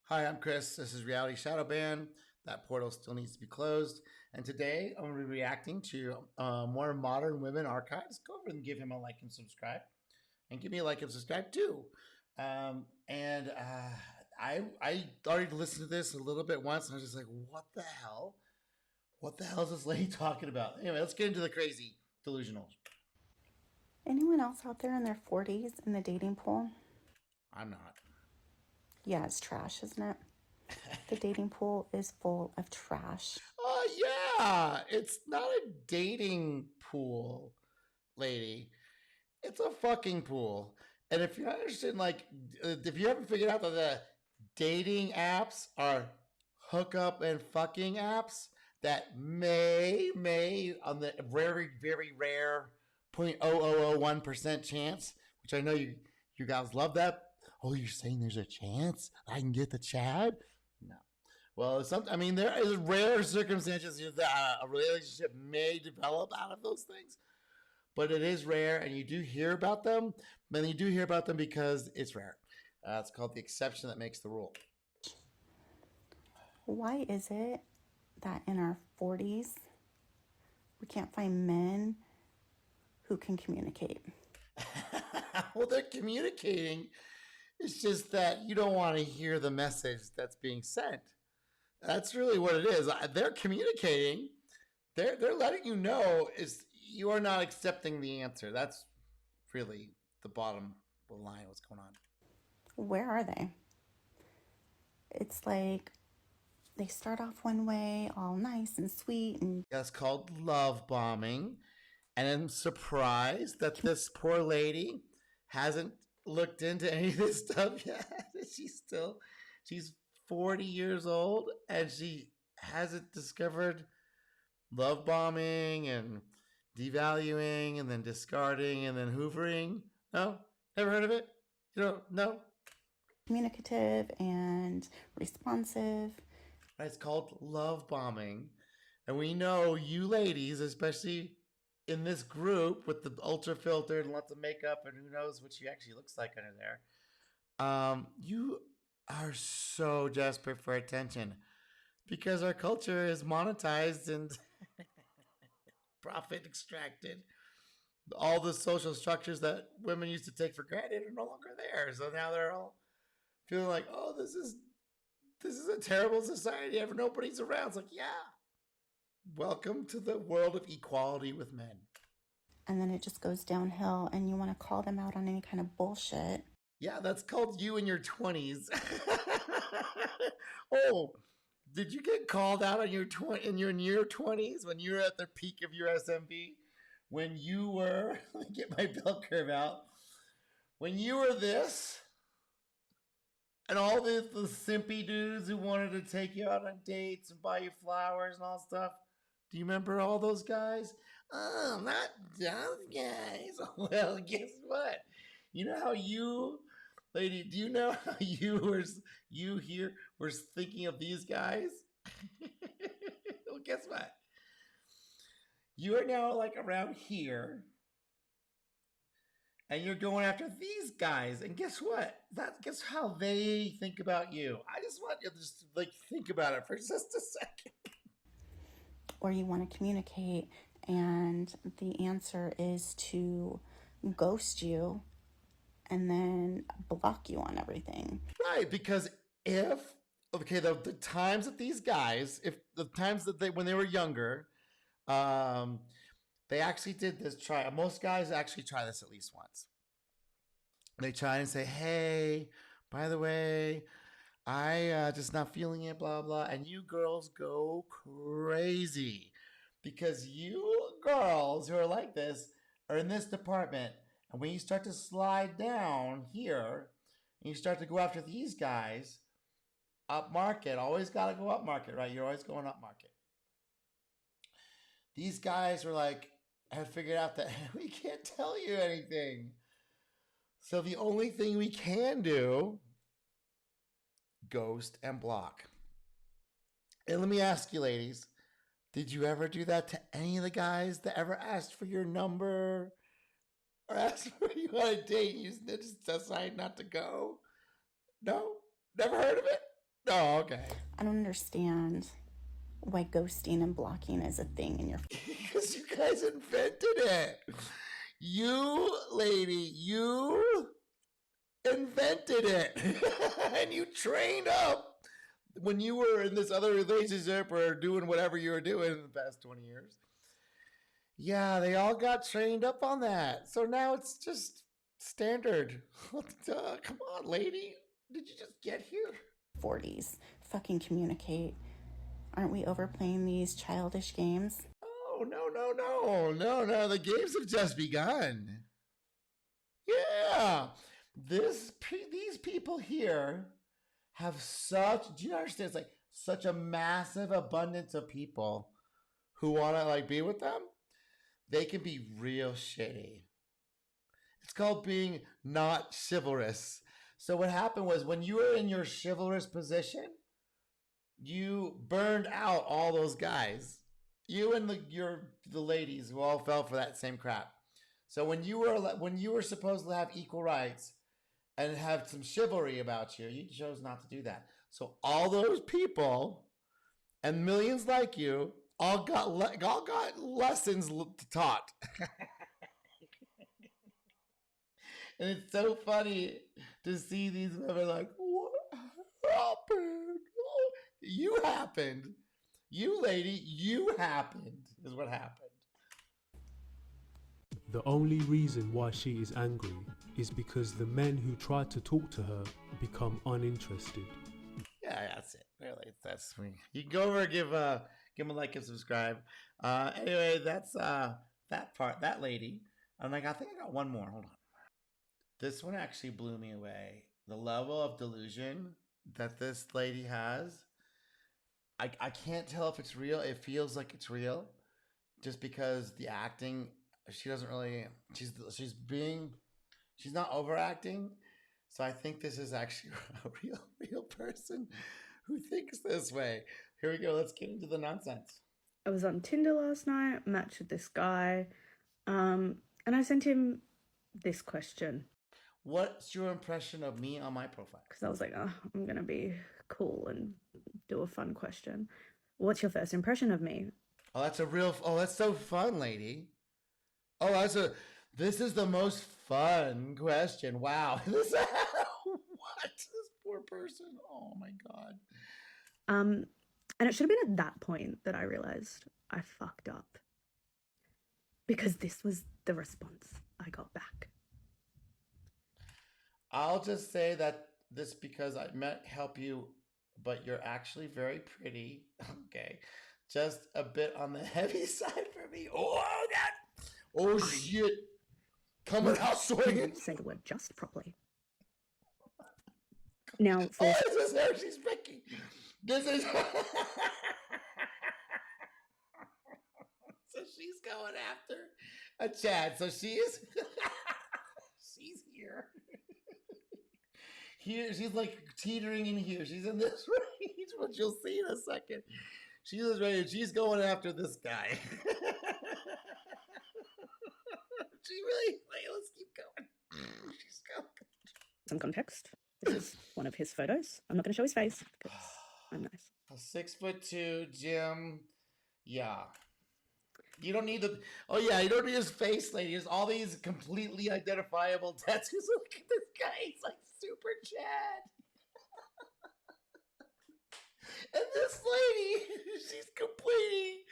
Hi, I'm Chris. This is Reality Shadow Ban. That portal still needs to be closed. And today I'm going to be reacting to more modern women archives. Go over and give him a like and subscribe. And give me a like and subscribe too. And I already listened to this a little bit once and I was just like, what the hell? What the hell is this lady talking about? Anyway, let's get into the crazy delusional. Anyone else out there in their 40s in the dating pool? I'm not. Yeah, it's trash, isn't it? The dating pool is full of trash. Oh, yeah. It's not a dating pool, lady. It's a fucking pool. And if you're not interested in if you haven't figured out that the dating apps are hookup and fucking apps that may on the very rare 0.0001% chance, which I know you guys love that. Oh, you're saying there's a chance I can get the Chad? No. Well, there is rare circumstances that a relationship may develop out of those things, but it is rare, and you do hear about them. But you do hear about them because it's rare. It's called the exception that makes the rule. Why is it that in our 40s we can't find men who can communicate? Well, they're communicating. It's just that you don't want to hear the message that's being sent. That's really what it is. They're communicating. They're letting you know is you are not accepting the answer. That's really the bottom line. What's going on? Where are they? It's like they start off one way, all nice and sweet, and That's called love bombing. And I'm surprised that this poor lady hasn't looked into any of this stuff yet. She's 40 years old and she hasn't discovered love bombing and devaluing and then discarding and then hoovering. No, never heard of it. You don't know. communicative and responsive. It's called love bombing. And we know you ladies, especially in this group with the ultra filtered and lots of makeup and who knows what she actually looks like under there. You are so desperate for attention because our culture is monetized and profit extracted. All the social structures that women used to take for granted are no longer there. So now they're all feeling like, oh, this is a terrible society. Nobody's around. It's like, yeah, welcome to the world of equality with men. And then it just goes downhill, and you want to call them out on any kind of bullshit. Yeah, that's called you in your 20s. Oh, did you get called out on in your near 20s when you were at the peak of your SMV? When you were, let me get my bell curve out. When you were this, and all the simpy dudes who wanted to take you out on dates and buy you flowers and all stuff. Do you remember all those guys? Oh, not those guys. Well, guess what? You know how you, lady, do you know how you here were thinking of these guys? Well, guess what? You are now like around here and you're going after these guys. And guess what? Guess how they think about you. I just want you to just like think about it for just a second. Or you want to communicate, and the answer is to ghost you and then block you on everything. Right, because if the times that these guys, if the times that they when they were younger, um, they actually did this try. Most guys actually try this at least once. They try and say, "Hey, by the way, I just not feeling it, blah blah," and you girls go crazy because you girls who are like this are in this department, and when you start to slide down here and you start to go after these guys up market, always got to go up market, right? You're always going up market. These guys were like have figured out that we can't tell you anything, so the only thing we can do, ghost and block. And let me ask you, ladies, did you ever do that to any of the guys that ever asked for your number or asked for you on a date? You just decide not to go? No? Never heard of it? Oh, okay. I don't understand why ghosting and blocking is a thing in your. Because you guys invented it. You, lady, you invented it. And you trained up when you were in this other relationship or doing whatever you were doing in the past 20 years. Yeah, they all got trained up on that. So now it's just standard. Come on, lady. Did you just get here? 40s. Fucking communicate. Aren't we overplaying these childish games? Oh, no. The games have just begun. Yeah. These people here have such, do you understand? It's like such a massive abundance of people who want to like be with them. They can be real shitty. It's called being not chivalrous. So what happened was when you were in your chivalrous position, you burned out all those guys. You and the ladies who all fell for that same crap. So when you were supposed to have equal rights and have some chivalry about you, you chose not to do that. So all those people and millions like you all got lessons taught. And it's so funny to see these women like, what happened? You happened. You lady, you happened, is what happened. The only reason why she is angry is because the men who tried to talk to her become uninterested. Yeah, that's it. Really, that's me. You can go over and give them a like and subscribe. Anyway, that's that part. That lady. I'm like, I think I got one more. Hold on. This one actually blew me away. The level of delusion that this lady has. I can't tell if it's real. It feels like it's real, just because the acting. She doesn't really. She's not overacting. So I think this is actually a real person who thinks this way. Here we go. Let's get into the nonsense. I was on Tinder last night, matched with this guy, and I sent him this question. What's your impression of me on my profile? Because I was like, oh, I'm going to be cool and do a fun question. What's your first impression of me? Oh, that's so fun, lady. Oh, this is the most fun question. Wow. What? This poor person. Oh my God. And it should have been at that point that I realized I fucked up. Because this was the response I got back. I'll just say that this because I meant help you, but you're actually very pretty. Okay. Just a bit on the heavy side for me. Oh, God. Oh, shit. Coming out swinging. Say the word just properly. Now, for... Oh, this is her. She's Vicky. This is... So she's going after a Chad. So she is... She's here. Here, she's like teetering in here. She's in this range, which you'll see in a second. She is ready. She's going after this guy. She really, wait, let's keep going. She's going. Some context. This is one of his photos. I'm not going to show his face because I'm nice. A 6'2" Jim. Yeah. You don't need the. Oh yeah, you don't need his face, lady. There's all these completely identifiable tattoos. Look at this guy. He's like super Chad. And this lady, she's completely.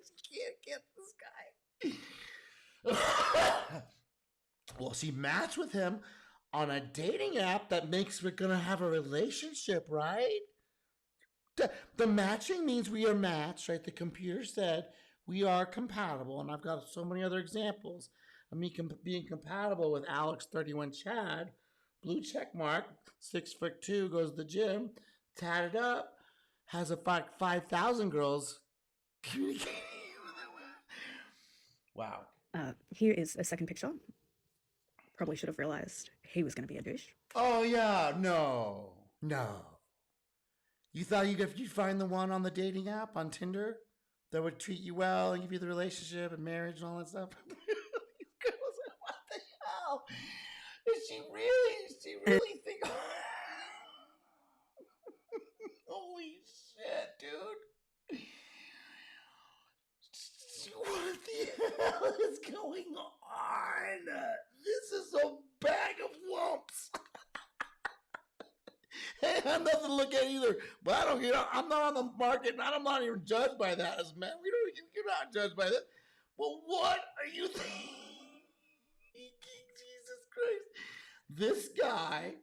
She can't get this guy. Well, she matched with him on a dating app that makes we're gonna have a relationship, right? The matching means we are matched, right? The computer said we are compatible, and I've got so many other examples of me being compatible with Alex31 Chad, blue check mark, 6'2", goes to the gym, tatted up, has a 5,000 girls communicating. Wow. Here is a second picture. Probably should have realized he was going to be a douche. Oh yeah, no. You thought you'd find the one on the dating app on Tinder that would treat you well and give you the relationship and marriage and all that stuff? What the hell? she really think. Holy shit, dude. What the hell is going on? This is a bag of lumps. Hey, I'm nothing to look at either. But I don't, I'm not on the market, and I'm not even judged by that as man. You're not judged by that. Well, what are you thinking? Jesus Christ! This guy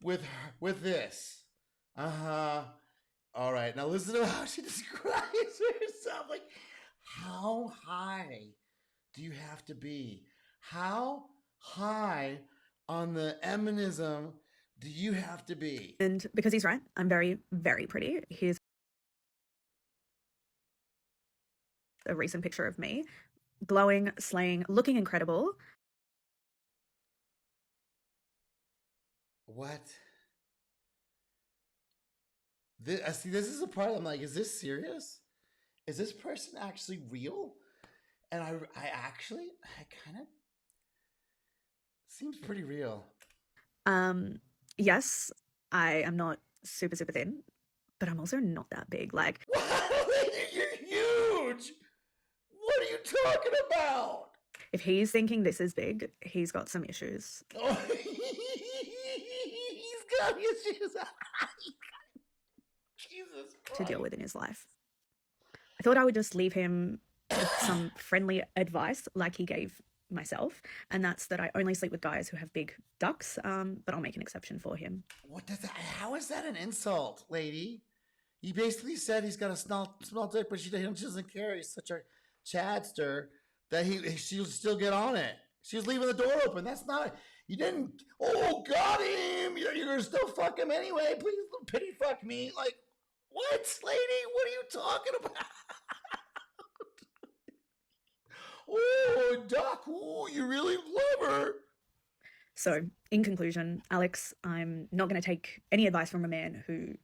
with this. All right, now listen to how she describes herself. Like, how high do you have to be? How high on the eminism do you have to be? And because he's right, I'm very, very pretty. Here's a recent picture of me, glowing, slaying, looking incredible. What? See, this is a part I'm like, is this serious? Is this person actually real? And I kind of seems pretty real. Yes, I am not super, super thin, but I'm also not that big. Like, you're huge. What are you talking about? if he's thinking this is big, he's got some issues. Oh, he's got issues. Jesus Christ. To deal with in his life. I thought I would just leave him with some friendly advice like he gave myself, and that's that I only sleep with guys who have big ducks, but I'll make an exception for him. What does that? How is that an insult, lady? He basically said he's got a small dick, but she doesn't care. He's such a chadster that she'll still get on it. She was leaving the door open. That's not. You didn't. Oh, got him. You're gonna still fuck him anyway. Please pity fuck me. Like, what, lady? What are you talking about? Oh, Doc. Oh, you really love her. So, in conclusion, Alex, I'm not going to take any advice from a man who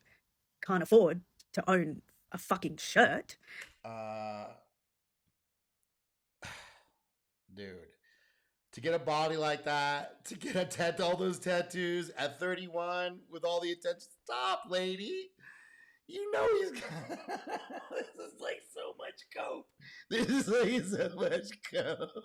can't afford to own a fucking shirt. Dude, to get a body like that, to get all those tattoos at 31 with all the attention, stop, lady. You know he's got. This is like so much cope. This is like so much cope.